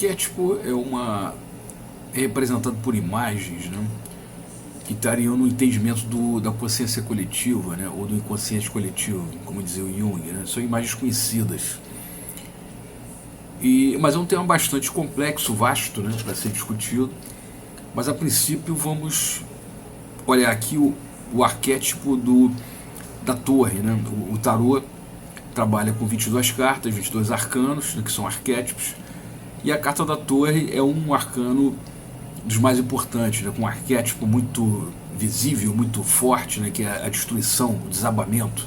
arquétipo é representado por imagens, né, que estariam no entendimento da consciência coletiva, né, ou do inconsciente coletivo, como dizia o Jung, né. São imagens conhecidas. Mas é um tema bastante complexo, vasto, né, para ser discutido. Mas a princípio vamos olhar aqui o arquétipo da torre, né. O tarô trabalha com 22 cartas, 22 arcanos, né, que são arquétipos, e a carta da torre é um arcano dos mais importantes, né, com um arquétipo muito visível, muito forte, né, que é a destruição, o desabamento,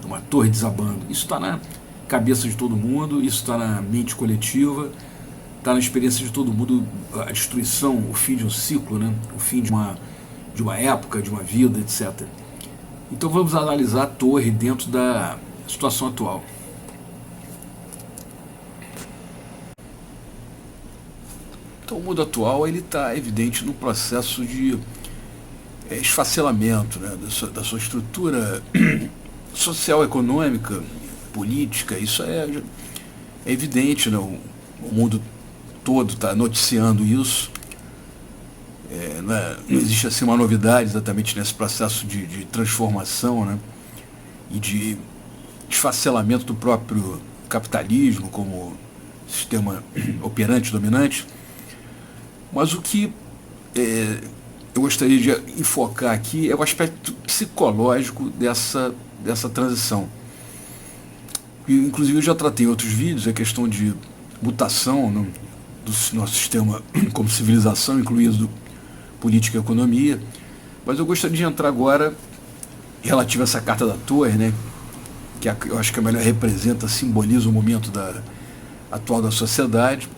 uma torre desabando. Isso está na cabeça de todo mundo, isso está na mente coletiva, está na experiência de todo mundo, a destruição, o fim de um ciclo, né, o fim de uma época, de uma vida, etc. Então vamos analisar a torre dentro da situação atual. Então o mundo atual está evidente no processo de esfacelamento, né, da sua estrutura social, econômica, política. Isso é evidente, né, o mundo todo está noticiando isso. Não existe assim uma novidade exatamente nesse processo de transformação, né, e de esfacelamento do próprio capitalismo como sistema operante, dominante. Mas o que eu gostaria de enfocar aqui é o aspecto psicológico dessa transição. Inclusive eu já tratei em outros vídeos a questão de mutação do nosso sistema como civilização, incluindo política e economia, mas eu gostaria de entrar agora relativo a essa carta da torre, né, que eu acho que a melhor representa, simboliza o momento atual da sociedade.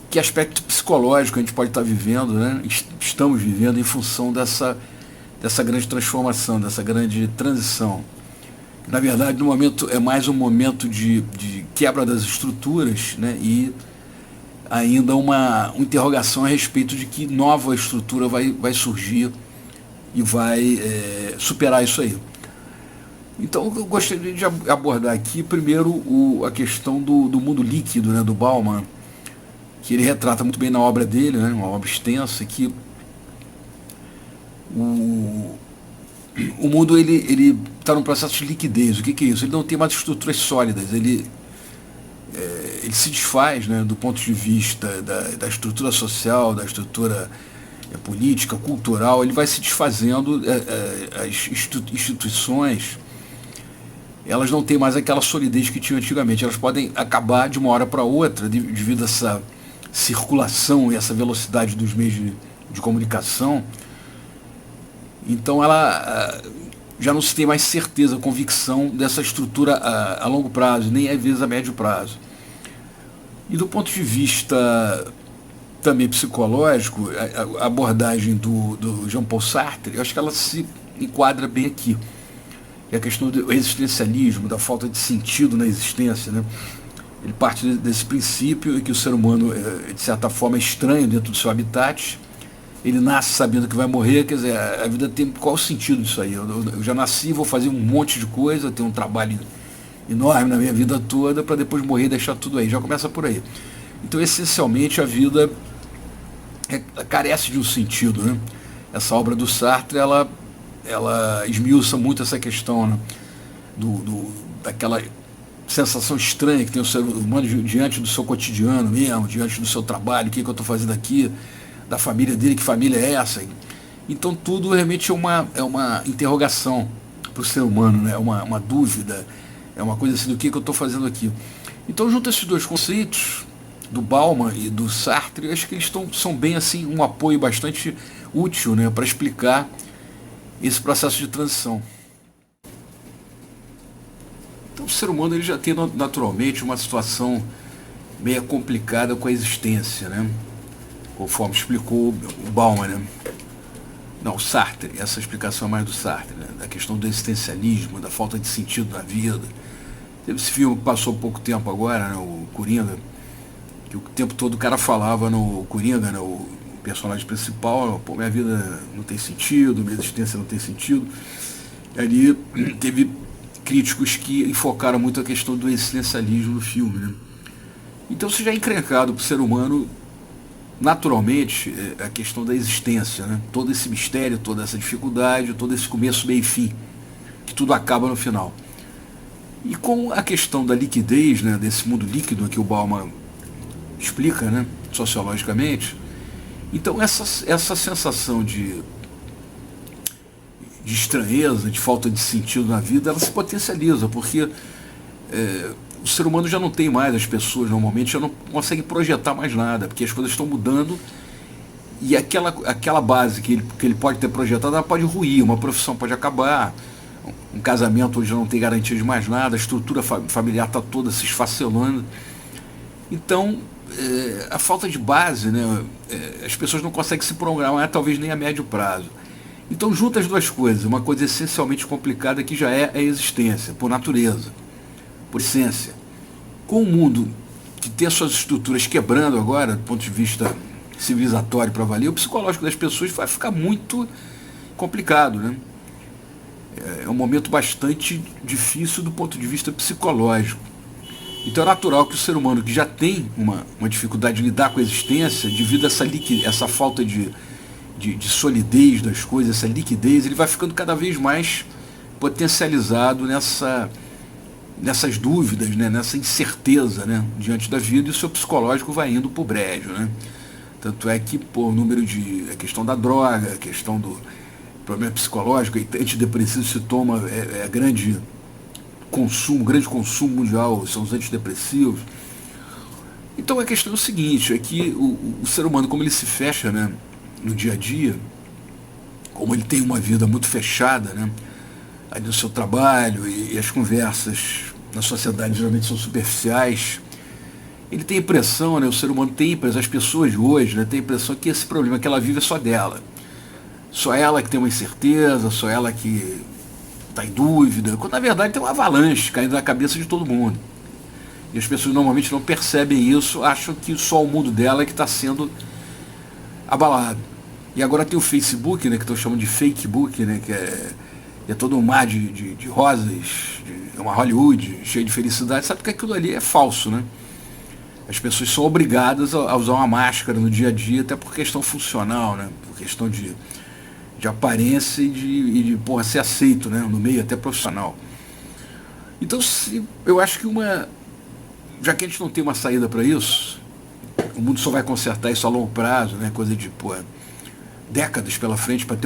Que aspecto psicológico a gente pode estar vivendo, né? Estamos vivendo em função dessa grande transformação, dessa grande transição. Na verdade, no momento é mais um momento de quebra das estruturas, né? E ainda uma interrogação a respeito de que nova estrutura vai surgir e vai superar isso aí. Então eu gostaria de abordar aqui primeiro a questão do mundo líquido, né, do Bauman, que ele retrata muito bem na obra dele, né, uma obra extensa, que o mundo ele está num processo de liquidez. O que é isso? Ele não tem mais estruturas sólidas, ele se desfaz, né, do ponto de vista da estrutura social, da estrutura política, cultural. Ele vai se desfazendo, as instituições, elas não têm mais aquela solidez que tinham antigamente, elas podem acabar de uma hora para outra devido a essa circulação e essa velocidade dos meios de comunicação. Então ela já não se tem mais certeza, convicção dessa estrutura a longo prazo, nem às vezes a médio prazo. E do ponto de vista também psicológico, a abordagem do Jean-Paul Sartre, eu acho que ela se enquadra bem aqui. É a questão do existencialismo, da falta de sentido na existência, né? Ele parte desse princípio em que o ser humano, de certa forma, é estranho dentro do seu habitat. Ele nasce sabendo que vai morrer, quer dizer, a vida tem... Qual o sentido disso aí? Eu já nasci, vou fazer um monte de coisa, tenho um trabalho enorme na minha vida toda, para depois morrer e deixar tudo aí. Já começa por aí. Então, essencialmente, a vida carece de um sentido, né? Essa obra do Sartre, ela esmiuça muito essa questão, né, daquela sensação estranha que tem o ser humano diante do seu cotidiano mesmo, diante do seu trabalho, o que eu estou fazendo aqui, da família dele, que família é essa? Então tudo realmente é uma interrogação para o ser humano, né? uma dúvida, é uma coisa assim, do que eu estou fazendo aqui. Então, junto a esses dois conceitos, do Bauman e do Sartre, eu acho que eles são bem assim, um apoio bastante útil, né, para explicar esse processo de transição. Então, o ser humano ele já tem naturalmente uma situação meio complicada com a existência, né? Conforme explicou o Bauman, né? Não, o Sartre, essa explicação é mais do Sartre, né? Da questão do existencialismo, da falta de sentido na vida. Teve esse filme que passou pouco tempo agora, né? O Coringa, que o tempo todo o cara falava no Coringa, né? O personagem principal, pô, minha vida não tem sentido, minha existência não tem sentido. Ali teve críticos que enfocaram muito a questão do existencialismo no filme, né? Então você já é encrencado para o ser humano naturalmente a questão da existência, né? Todo esse mistério, toda essa dificuldade, todo esse começo, meio e fim, que tudo acaba no final. E com a questão da liquidez, né, desse mundo líquido que o Bauman explica, né, sociologicamente, então essa sensação de estranheza, de falta de sentido na vida, ela se potencializa, porque o ser humano já não tem mais, as pessoas normalmente já não conseguem projetar mais nada, porque as coisas estão mudando e aquela base que ele pode ter projetado, ela pode ruir, uma profissão pode acabar, um casamento hoje não tem garantia de mais nada, a estrutura familiar está toda se esfacelando. Então, a falta de base, né, as pessoas não conseguem se programar, talvez nem a médio prazo. Então, junta as duas coisas, uma coisa essencialmente complicada que já é a existência, por natureza, por essência. Com o mundo que tem as suas estruturas quebrando agora, do ponto de vista civilizatório para valer, o psicológico das pessoas vai ficar muito complicado, né? É um momento bastante difícil do ponto de vista psicológico. Então é natural que o ser humano que já tem uma dificuldade de lidar com a existência, devido a essa falta de solidez das coisas, essa liquidez, ele vai ficando cada vez mais potencializado nessas dúvidas, né, nessa incerteza, né, diante da vida, e o seu psicológico vai indo para o brejo, né? Tanto é que o número a questão da droga, a questão do problema psicológico, antidepressivo se toma, grande consumo mundial, são os antidepressivos. Então a questão é o seguinte, é que o ser humano, como ele se fecha, né, no dia a dia, como ele tem uma vida muito fechada, né, aí no seu trabalho e as conversas na sociedade geralmente são superficiais, ele tem a impressão, né, o ser humano tem a impressão, as pessoas de hoje, né, tem a impressão que esse problema que ela vive é só dela. Só ela que tem uma incerteza, só ela que está em dúvida, quando na verdade tem uma avalanche caindo na cabeça de todo mundo. E as pessoas normalmente não percebem isso, acham que só o mundo dela é que está sendo abalado. E agora tem o Facebook, né, que estão chamando de fakebook, né, que é todo um mar de rosas, é uma Hollywood cheia de felicidade, sabe que aquilo ali é falso, né? As pessoas são obrigadas a usar uma máscara no dia a dia, até por questão funcional, né, por questão de aparência e de ser aceito, né, no meio até profissional. Então, eu acho que já que a gente não tem uma saída para isso, o mundo só vai consertar isso a longo prazo, né, coisa de décadas pela frente para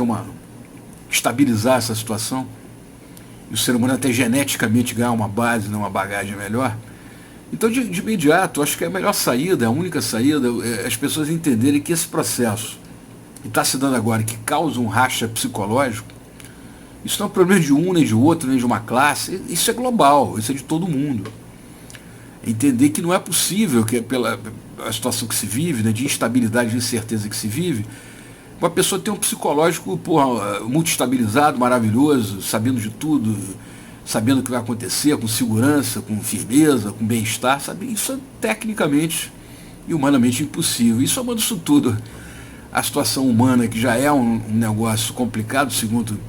estabilizar essa situação, e o ser humano até geneticamente ganhar uma base, né, uma bagagem melhor. Então, de imediato, acho que a melhor saída, a única saída, é as pessoas entenderem que esse processo que está se dando agora, que causa um racha psicológico, isso não é um problema de um, nem de outro, nem de uma classe, isso é global, isso é de todo mundo. Entender que não é possível, que pela a situação que se vive, né, de instabilidade, de incerteza que se vive, uma pessoa ter um psicológico muito estabilizado, maravilhoso, sabendo de tudo, sabendo o que vai acontecer, com segurança, com firmeza, com bem-estar, sabe? Isso é tecnicamente e humanamente impossível. E somando isso tudo, a situação humana, que já é um negócio complicado, segundo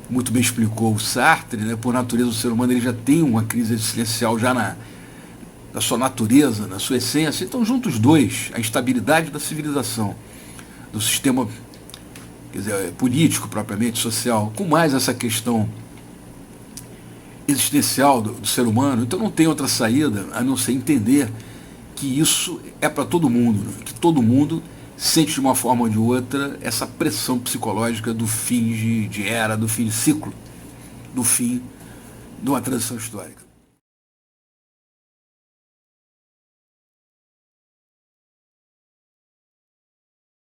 muito bem explicou o Sartre, né? Por natureza o ser humano ele já tem uma crise existencial já na sua natureza, na sua essência. Então junta os dois, a instabilidade da civilização, do sistema, quer dizer, político propriamente, social, com mais essa questão existencial do ser humano, então não tem outra saída a não ser entender que isso é para todo mundo, né? Que todo mundo sente de uma forma ou de outra essa pressão psicológica do fim de era, do fim de ciclo, do fim de uma transição histórica.